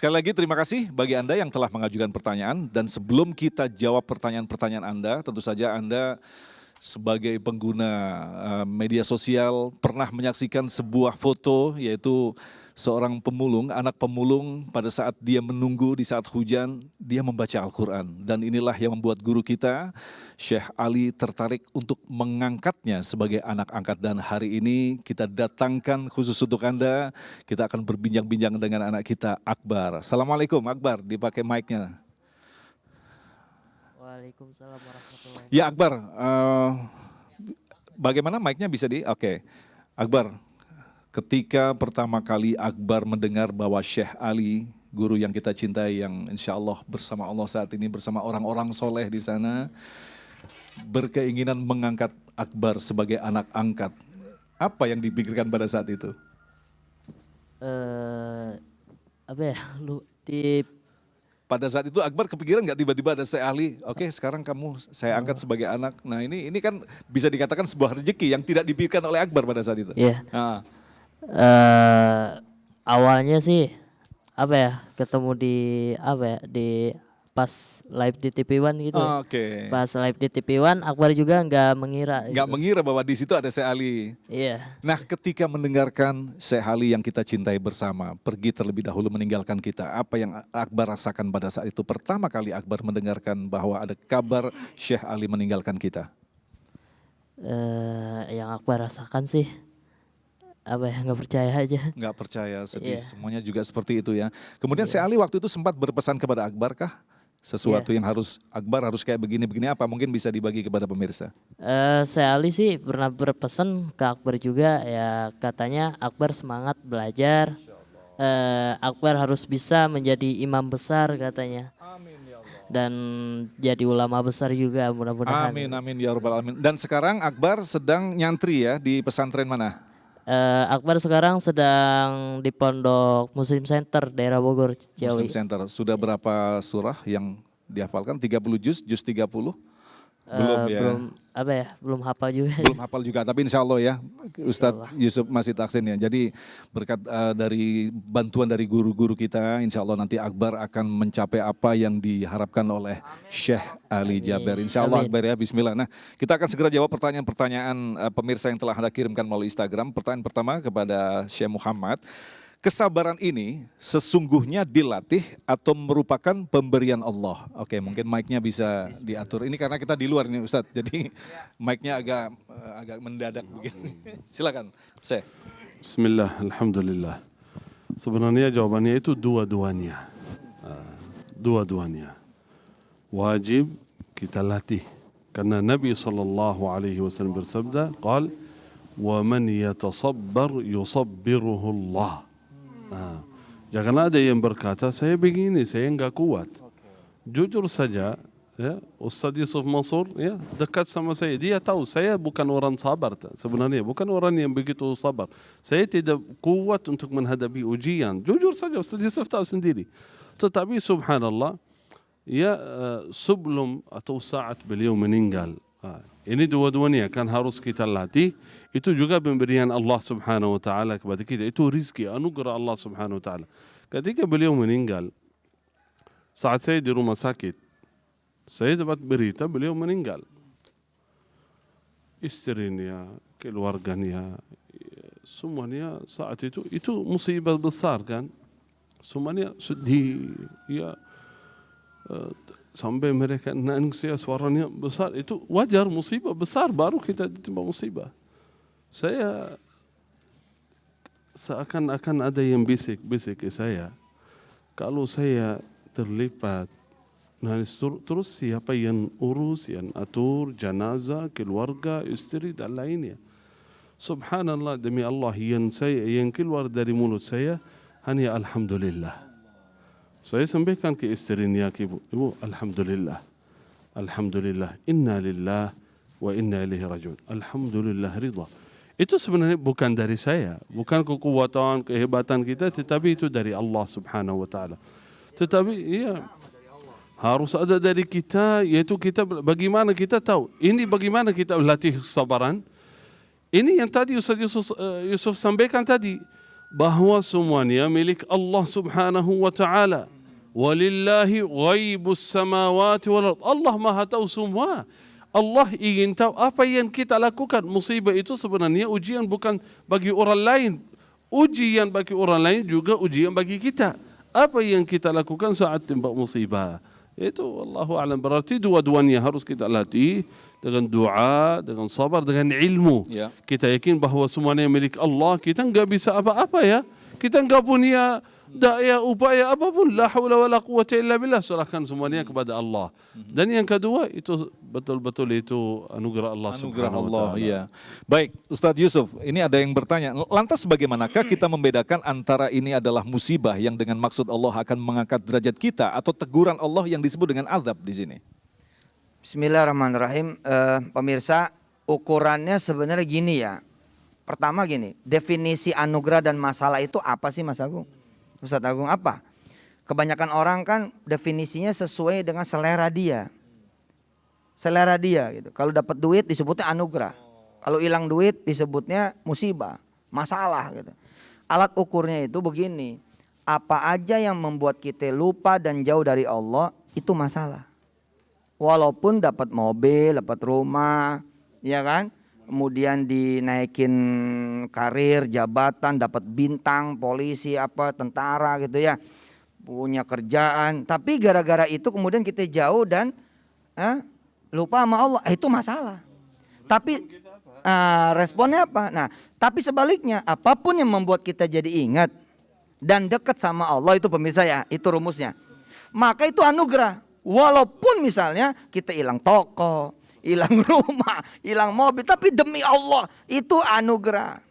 Sekali lagi terima kasih bagi Anda yang telah mengajukan pertanyaan, dan sebelum kita jawab pertanyaan-pertanyaan Anda, tentu saja Anda sebagai pengguna media sosial pernah menyaksikan sebuah foto, yaitu seorang pemulung, anak pemulung pada saat dia menunggu di saat hujan, dia membaca Al-Quran. Dan inilah yang membuat guru kita, Syekh Ali, tertarik untuk mengangkatnya sebagai anak angkat. Dan hari ini kita datangkan khusus untuk Anda, kita akan berbincang-bincang dengan anak kita, Akbar. Assalamualaikum Akbar, dipakai mic-nya. Waalaikumsalam warahmatullahi wabarakatuh. Ya Akbar, bagaimana mic-nya bisa Oke. Akbar, ketika pertama kali Akbar mendengar bahwa Syekh Ali, guru yang kita cintai, yang insya Allah bersama Allah saat ini, bersama orang-orang soleh di sana, berkeinginan mengangkat Akbar sebagai anak angkat, apa yang dipikirkan pada saat itu? Apa ya? Di Pada saat itu Akbar kepikiran nggak tiba-tiba ada Syekh Ali, oke sekarang kamu saya angkat sebagai anak. Nah ini kan bisa dikatakan sebuah rezeki yang tidak dipikirkan oleh Akbar pada saat itu. Iya. Nah, Awalnya sih apa ya? Ketemu di apa ya? Di pas live di TV One gitu. Oke. Pas live di TV One, Akbar juga nggak mengira. Nggak gitu. mengira bahwa di situ ada Syekh Ali. Iya. Nah, ketika mendengarkan Syekh Ali yang kita cintai bersama pergi terlebih dahulu meninggalkan kita, apa yang Akbar rasakan pada saat itu? Pertama kali Akbar mendengarkan bahwa ada kabar Syekh Ali meninggalkan kita. Yang Akbar rasakan sih apa ya? Nggak percaya aja. Nggak percaya, sedih, Iya. semuanya juga seperti itu ya. Kemudian Syekh Ali waktu itu sempat berpesan kepada Akbar kah? Sesuatu yang Akbar harus kayak begini-begini, apa mungkin bisa dibagi kepada pemirsa? Saya Ali sih pernah berpesan ke Akbar juga, ya katanya Akbar semangat belajar. Akbar harus bisa menjadi imam besar katanya. Amin ya Allah. Dan jadi ulama besar juga mudah-mudahan. Amin amin ya rabbal alamin. Dan sekarang Akbar sedang nyantri ya di pesantren mana? Akbar sekarang sedang di Pondok Muslim Center daerah Bogor, Ciawi. Muslim Center. Sudah berapa surah yang dihafalkan? 30 juz 30? Belum ya? Belum apa ya? Belum hafal juga. Belum hafal juga, tapi insya Allah ya Ustadz Yusuf masih taksin ya. Jadi berkat dari bantuan dari guru-guru kita, insya Allah nanti Akbar akan mencapai apa yang diharapkan oleh Syekh Ali Jaber. Insya Allah Akbar ya, bismillah. Nah kita akan segera jawab pertanyaan-pertanyaan pemirsa yang telah Anda kirimkan melalui Instagram. Pertanyaan pertama kepada Syekh Muhammad. Kesabaran ini sesungguhnya dilatih atau merupakan pemberian Allah? Oke, mungkin mic-nya bisa diatur. Ini karena kita di luar nih Ustadz, jadi mic-nya agak mendadak begini. Silakan, Syekh. Bismillah, alhamdulillah. Sebenarnya jawabannya itu dua-duanya. Dua-duanya. Wajib kita latih. Karena Nabi SAW bersabda, qal, وَمَنْ يَتَصَبَّرْ يُصَبِّرُهُ اللَّهِ. Janganlah ada yang berkata, saya begini, saya enggak kuat. Jujur saja, ya, Ustaz Yusuf Mansur ya, dekat sama saya. Dia tahu saya bukan orang sabar sebenarnya, bukan orang yang begitu sabar. Saya tidak kuat untuk menghadapi ujian. Jujur saja, Ustaz Yusuf tahu sendiri. Tetapi subhanallah, ya sebelum atau saat beliau meninggal, ini dua-duanya kan harus kita latih. Itu juga pemberian Allah Subhanahu wa taala kepada kita. Itu rizki, anugerah Allah Subhanahu wa taala. Ketika beliau meninggal, saat saya di rumah sakit, saya dapat berita beliau meninggal. Istrinya, keluarganya, semuanya saat itu musibah besar kan. Semuanya sedih, ya. Sampai mereka nangis ya, suaranya besar. Itu wajar, musibah besar baru kita ditimpa musibah. Saya seakan-akan ada yang bisik-bisik ke saya. Kalau saya terlibat, terus siapa yang urus, yang atur jenazah, keluarga, istri dan lainnya. Subhanallah, demi Allah, yang keluar dari mulut saya hanya alhamdulillah. Saya sampaikan ke istrinya, ibu, alhamdulillah. Alhamdulillah, inna lillah wa inna ilaihi rajiun. Alhamdulillah ridha. Itu sebenarnya bukan dari saya, bukan kekuatan, kehebatan kita, tetapi itu dari Allah Subhanahu wa taala. Tetapi iya, harus ada dari kita, yaitu kita bagaimana kita tahu. Ini bagaimana kita latih kesabaran. Ini yang tadi Ustaz Yusuf sampaikan tadi. bahwa semuanya milik Allah Subhanahu wa taala. Walillahi ghaibus samawati wal ard. Allah Maha tahu semua. Allah ingin tahu apa yang kita lakukan. Musibah itu sebenarnya ujian bukan bagi orang lain. Ujian bagi orang lain juga ujian bagi kita. Apa yang kita lakukan saat timpa musibah. Itu wallahu a'lam. Berarti dua-duanya harus kita latih dengan doa, dengan sabar, dengan ilmu. Ya. Kita yakin bahwa semuanya milik Allah. Kita enggak bisa apa-apa ya. Kita enggak punya daya upaya apapun. La haula wala quwwata illa billah. Serahkan semuanya kepada Allah. Dan yang kedua itu betul-betul itu anugerah Allah Anugerah Subhanahu wa Allah, taala. iya. Baik, Ustadz Yusuf, ini ada yang bertanya, lantas bagaimanakah kita membedakan antara ini adalah musibah yang dengan maksud Allah akan mengangkat derajat kita atau teguran Allah yang disebut dengan azab di sini? Bismillahirrahmanirrahim. Pemirsa, ukurannya sebenarnya gini ya. Pertama gini, definisi anugerah dan masalah itu apa sih Mas Agung? Ustadz Agung apa? Kebanyakan orang kan definisinya sesuai dengan selera dia. Selera dia gitu. Kalau dapat duit disebutnya anugerah. Kalau hilang duit disebutnya musibah, masalah gitu. Alat ukurnya itu begini. Apa aja yang membuat kita lupa dan jauh dari Allah itu masalah. Walaupun dapat mobil, dapat rumah, ya kan? Kemudian dinaikin karir, jabatan, dapat bintang, polisi, apa, tentara gitu ya. Punya kerjaan. Tapi gara-gara itu kemudian kita jauh dan lupa sama Allah. Itu masalah. Tapi responnya apa? Nah, tapi sebaliknya apapun yang membuat kita jadi ingat dan dekat sama Allah itu pemirsa ya, itu rumusnya. Maka itu anugerah. Walaupun misalnya kita hilang toko, hilang rumah, hilang mobil, tapi demi Allah itu anugerah.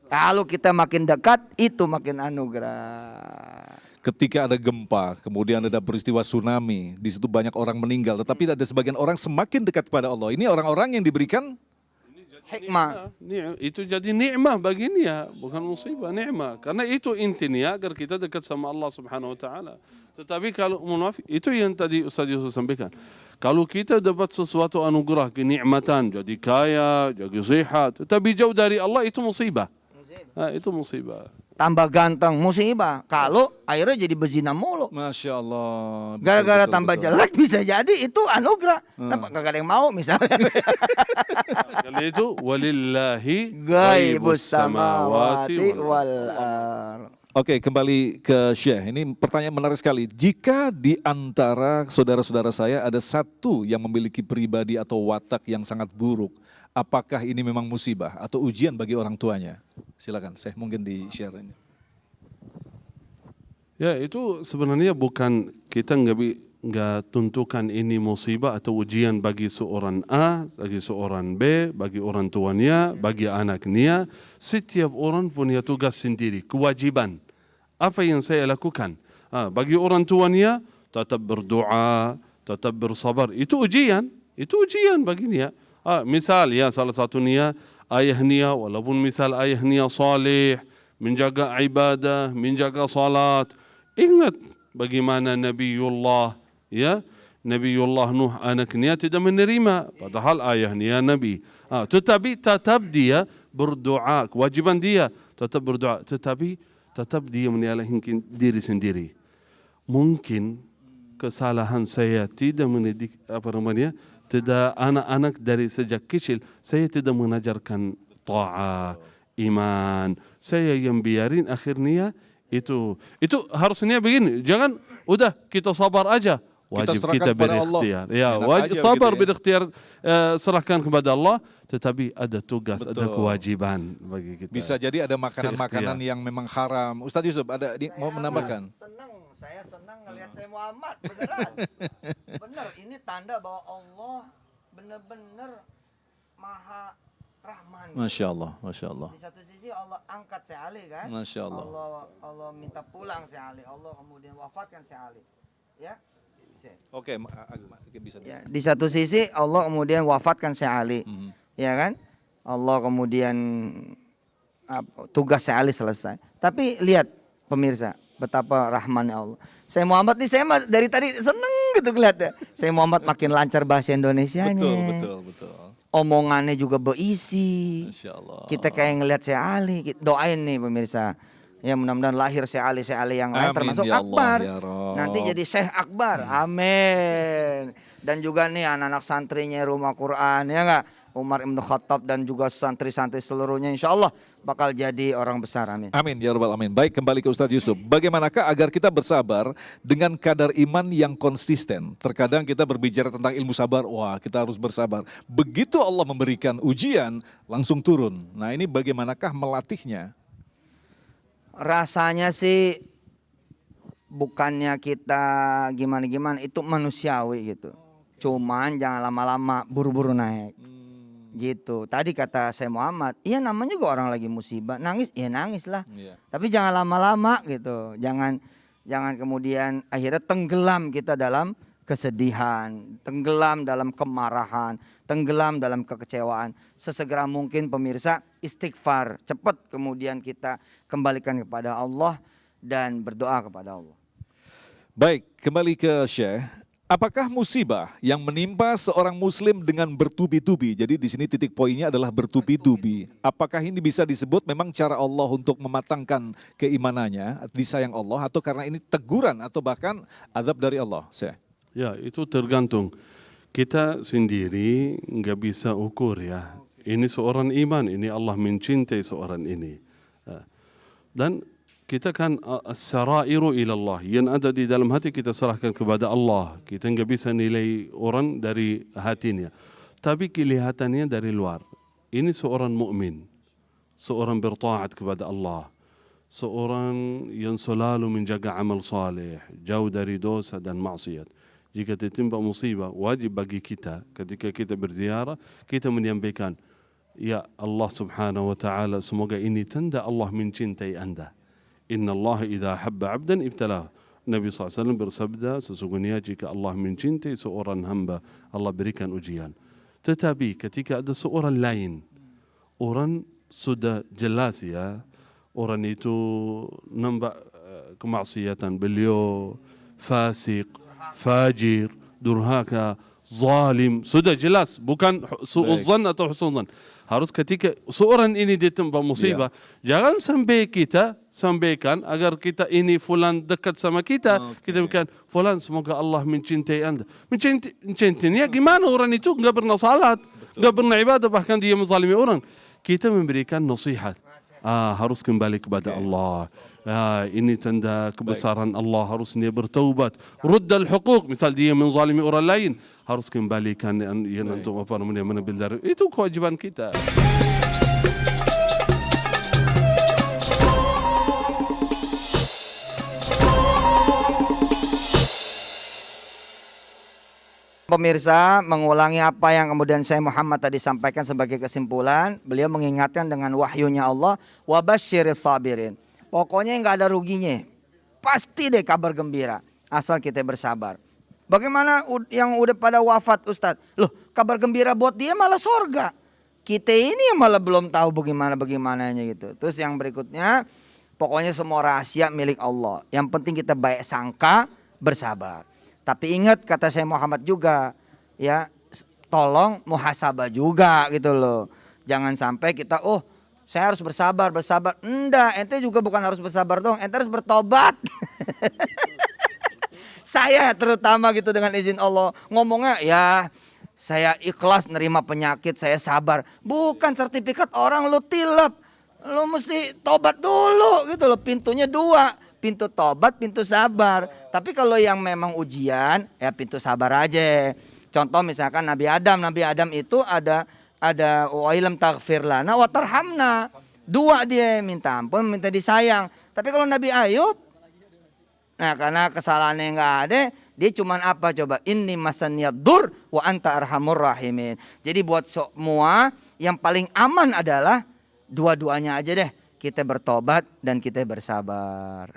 Kalau kita makin dekat itu makin anugerah. Ketika ada gempa, kemudian ada peristiwa tsunami, di situ banyak orang meninggal, tetapi ada sebagian orang semakin dekat kepada Allah. Ini orang-orang yang diberikan Hikmah. Itu jadi nikmah bagi dia, bukan musibah, nikmah. Karena itu intinya agar kita dekat sama Allah Subhanahu wa taala. Tetapi kalau mohon maaf, itu yang tadi Ustaz Yusuf sampaikan. Kalau kita dapat sesuatu anugerah, kenikmatan, jadi kaya, jadi sehat, tetapi jauh dari Allah itu musibah. Itu musibah. Tambah ganteng musibah. Kalau akhirnya jadi bezina mulu. Masya Allah. Gara-gara tambah jelek bisa jadi itu anugerah. Gak ada yang mau misalnya. Kali itu walillahi Ghaibus samawati wal ardh. Oke, kembali ke Syekh. Ini pertanyaan menarik sekali. Jika di antara saudara-saudara saya ada satu yang memiliki pribadi atau watak yang sangat buruk, apakah ini memang musibah atau ujian bagi orang tuanya? Silakan, Syekh mungkin di-share ini. Ya, itu sebenarnya bukan kita nggak tentukan ini musibah atau ujian bagi seorang A, bagi seorang B, bagi orang tuanya, bagi anaknya. Setiap orang punya tugas sendiri, kewajiban. Apa yang saya lakukan? Bagi orang tuanya, tetap berdoa, tetap bersabar. Itu ujian bagi dia. Misal ya salah satunya ayahnya, walaupun misal ayahnya saleh, menjaga ibadah, menjaga salat. Ingat bagaimana Nabiullah Nuh anaknya tidak menerima, padahal ayahnya Nabi. Tetapi tetap dia berdoa, kewajiban dia tetap berdoa, tetapi tetap dia menyalahkan diri sendiri. Mungkin kesalahan saya tidak mendidik tidak anak-anak dari sejak kecil saya tidak mengajarkan ta'ah, iman. Saya yang biarin akhirnya itu harusnya begini. Jangan udah kita sabar aja. Wajib kita berikhtiar. Ya, wajib sabar berikhtiar, serahkan kepada Allah, tetapi ada tugas, ada kewajiban bagi kita. Bisa jadi ada makanan-makanan yang memang haram. Ustadz Yusuf ada mau menambahkan? Saya senang ngelihat saya Muhammad beneran. Bener, ini tanda bahwa Allah bener-bener Maha Rahman. Masya Allah, Masya Allah. Di satu sisi Allah angkat Syekh Ali kan. Masya Allah. Allah minta pulang Syekh Ali. Allah kemudian wafatkan Syekh Ali. Ya. Oke, bisa. Ya, di satu sisi Allah kemudian wafatkan Syekh Ali. Ya kan? Allah kemudian tugas Syekh Ali selesai. Tapi lihat pemirsa, betapa rahmannya Allah. Saya Muhammad nih, saya dari tadi seneng gitu ngeliatnya. Saya Muhammad makin lancar bahasa Indonesianya. Betul. omongannya juga berisi. Masya Allah. Kita kayak ngelihat Syekh Ali, doain nih pemirsa. Ya mudah-mudahan lahir Syekh Ali yang lain Amin, termasuk ya Allah, Akbar. ya Rabb. Nanti jadi Syekh Akbar. Amin. Dan juga nih anak-anak santrinya Rumah Quran ya enggak? Umar Ibn Khattab dan juga santri-santri seluruhnya insya Allah bakal jadi orang besar. Amin. Amin ya rabbal alamin. Baik, kembali ke Ustadz Yusuf. Bagaimanakah agar kita bersabar dengan kadar iman yang konsisten? Terkadang kita berbicara tentang ilmu sabar, wah kita harus bersabar. Begitu Allah memberikan ujian, langsung turun. Nah ini bagaimanakah melatihnya? Rasanya sih bukannya kita gimana-gimana, itu manusiawi gitu. Cuman jangan lama-lama buru-buru naik. Gitu. Tadi kata saya Muhammad, iya namanya juga orang lagi musibah, nangis, ya nangis lah. Iya. Tapi jangan lama-lama gitu. Jangan kemudian akhirnya tenggelam kita dalam kesedihan, tenggelam dalam kemarahan, tenggelam dalam kekecewaan. Sesegera mungkin pemirsa istighfar, cepat kemudian kita kembalikan kepada Allah dan berdoa kepada Allah. Baik, kembali ke Syekh. Apakah musibah yang menimpa seorang muslim dengan bertubi-tubi? Jadi di sini titik poinnya adalah bertubi-tubi. Apakah ini bisa disebut memang cara Allah untuk mematangkan keimanannya, disayang Allah, atau karena ini teguran atau bahkan azab dari Allah? Ya, itu tergantung. Kita sendiri nggak bisa ukur ya. Ini seorang iman, ini Allah mencintai seorang ini. Dan kita kan as-sarairu ilallah, yang ada di dalam hati kita serahkan kepada Allah. Kita nggak bisa nilai orang dari hatinya, tapi kelihatannya dari luar. Ini seorang mukmin, seorang bertaat kepada Allah, seorang yang selalu menjaga amal saleh, jauh dari dosa dan maksiat. Jika ditimpa musibah, wajib bagi kita ketika kita berziarah, kita menyampaikan, ya Allah subhanahu wa ta'ala, semoga ini tanda Allah mencintai anda. Inna Allah idha habba abdan ibtalah. Nabi SAW bersabda, sesungguhnya jika Allah mencintai seorang hamba, Allah berikan ujian. Tetapi ketika ada seorang lain, orang sudah jelas ya, orang itu nampak kemaksiatan beliau, fasik, fajir, durhaka, zalim, sudah jelas, bukan su'udzan atau husnudzan. Harus ketika seorang ini ditimpa musibah, jangan sampai kita sampaikan agar kita ini fulan dekat sama kita, kita bilang fulan semoga Allah mencintai anda. Mencintainya gimana? Orang itu enggak pernah salat, enggak pernah ibadah, bahkan dia menzalimi orang. Kita memberikan nasihat. Harus kembali kepada Allah. Ini tanda kebesaran Allah, harus dia bertaubat. Ruddal huquq, misal dia menzalimi orang lain, harus kembalikan yang untuk apa namanya menambil dari itu kewajiban kita. Pemirsa, mengulangi apa yang kemudian saya Muhammad tadi sampaikan sebagai kesimpulan, beliau mengingatkan dengan wahyunya Allah, wabasyiris sabirin. Pokoknya nggak ada ruginya, pasti deh kabar gembira, asal kita bersabar. Bagaimana yang udah pada wafat Ustadz? Loh, kabar gembira buat dia malah sorga. Kita ini yang malah belum tahu bagaimananya gitu. Terus yang berikutnya, pokoknya semua rahasia milik Allah. Yang penting kita baik sangka, bersabar. Tapi ingat kata saya Muhammad juga, ya tolong muhasabah juga gitu loh. Jangan sampai kita, saya harus bersabar. Enggak, ente juga bukan harus bersabar dong, ente harus bertobat. Saya terutama gitu dengan izin Allah, ngomongnya ya saya ikhlas nerima penyakit, saya sabar. Bukan sertifikat orang lu tilep, lu mesti tobat dulu gitu loh, pintunya dua. Pintu tobat, pintu sabar. Tapi kalau yang memang ujian, ya pintu sabar aja. Contoh misalkan Nabi Adam itu ada wa ilam taghfir lana wa tarhamna. Dua dia, minta ampun, minta disayang. Tapi kalau Nabi Ayub, nah karena kesalahannya nggak ada, dia cuman apa coba? Inni masaniyad dur wa anta arhamur rahimin. Jadi buat semua yang paling aman adalah dua-duanya aja deh. Kita bertobat dan kita bersabar.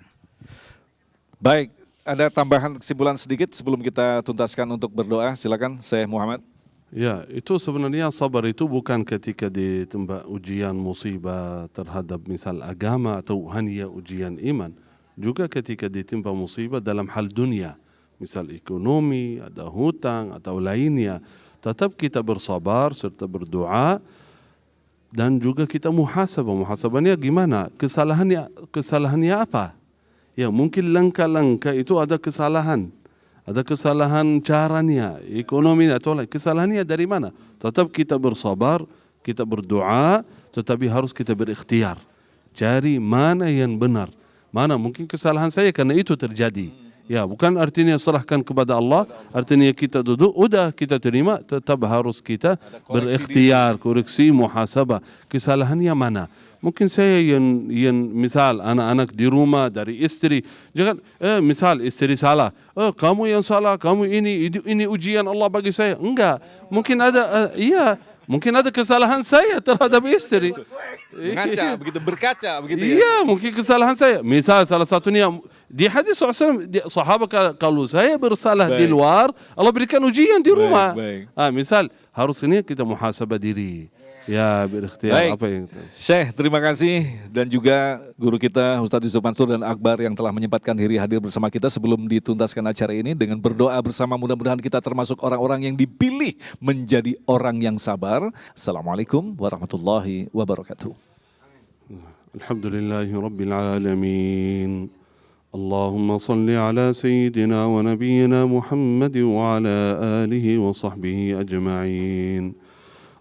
Baik, ada tambahan kesimpulan sedikit sebelum kita tuntaskan untuk berdoa. Silakan, Syekh Muhammad. Ya, itu sebenarnya sabar itu bukan ketika ditimpa ujian musibah terhadap misal agama atau hanya ujian iman. Juga ketika ditimpa musibah dalam hal dunia, misal ekonomi, ada hutang atau lainnya. tetap kita bersabar serta berdoa dan juga kita muhasabah. Muhasabahnya gimana? Kesalahannya apa? Ya mungkin langkah-langkah itu ada kesalahan caranya, ekonomi atau lain. Kesalahannya dari mana? Tetap kita bersabar, kita berdoa, tetapi harus kita berikhtiar. Cari mana yang benar. Mana mungkin kesalahan saya karena itu terjadi. Ya, bukan artinya serahkan kepada Allah, artinya kita duduk, udah kita terima, tetap harus kita berikhtiar, koreksi, muhasabah. Kesalahannya mana? Mungkin saya yang misal anak-anak di rumah dari istri, jangan misal istri salah, kamu yang salah, kamu ini ujian Allah bagi saya. Enggak, mungkin ada mungkin ada kesalahan saya terhadap istri. Berkaca begitu ya. Iya, mungkin kesalahan saya. Misal salah satunya di hadis SAW, sahabat kalau saya bersalah di luar, Allah berikan ujian di rumah. Misal harusnya kita muhasabah diri. Ya, berikhtiar apa yang Syekh, terima kasih dan juga guru kita Ustadz Yusuf Mansur dan Akbar yang telah menyempatkan diri hadir bersama kita sebelum dituntaskan acara ini dengan berdoa bersama, mudah-mudahan kita termasuk orang-orang yang dipilih menjadi orang yang sabar. Assalamualaikum warahmatullahi wabarakatuh. Alhamdulillahi rabbil alamin. Allahumma salli ala sayyidina wa nabiyyina Muhammad wa ala alihi wa sahbihi ajma'in.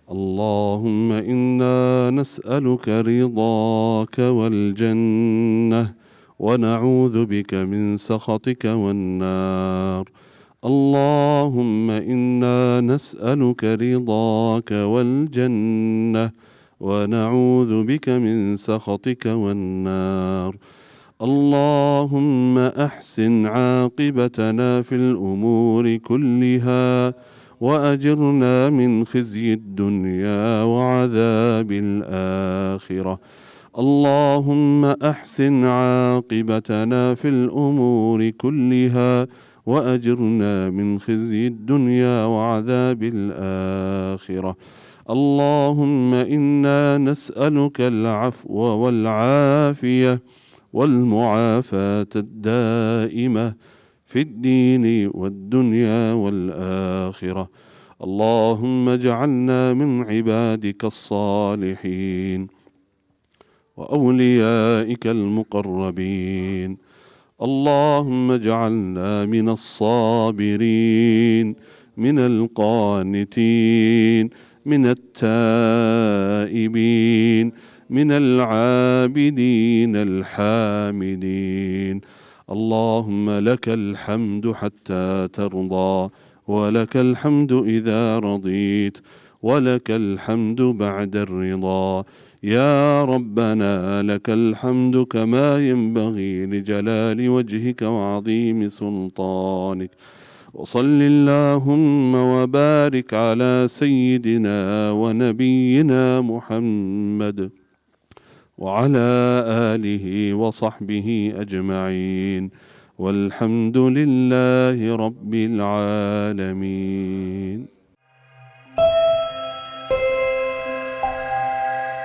اللهم إنا نسألك رضاك والجنة ونعوذ بك من سخطك والنار. اللهم إنا نسألك رضاك والجنة ونعوذ بك من سخطك والنار. اللهم أحسن عاقبتنا في الأمور كلها وأجرنا من خزي الدنيا وعذاب الآخرة. اللهم أحسن عاقبتنا في الأمور كلها وأجرنا من خزي الدنيا وعذاب الآخرة. اللهم إنا نسألك العفو والعافية والمعافاة الدائمة في الدين والدنيا والآخرة. اللهم اجعلنا من عبادك الصالحين وأوليائك المقربين. اللهم اجعلنا من الصابرين من القانتين من التائبين من العابدين الحامدين. اللهم لك الحمد حتى ترضى ولك الحمد إذا رضيت ولك الحمد بعد الرضا. يا ربنا لك الحمد كما ينبغي لجلال وجهك وعظيم سلطانك. وصل اللهم وبارك على سيدنا ونبينا محمد وعلى آله وصحبه أجمعين والحمد لله رب العالمين.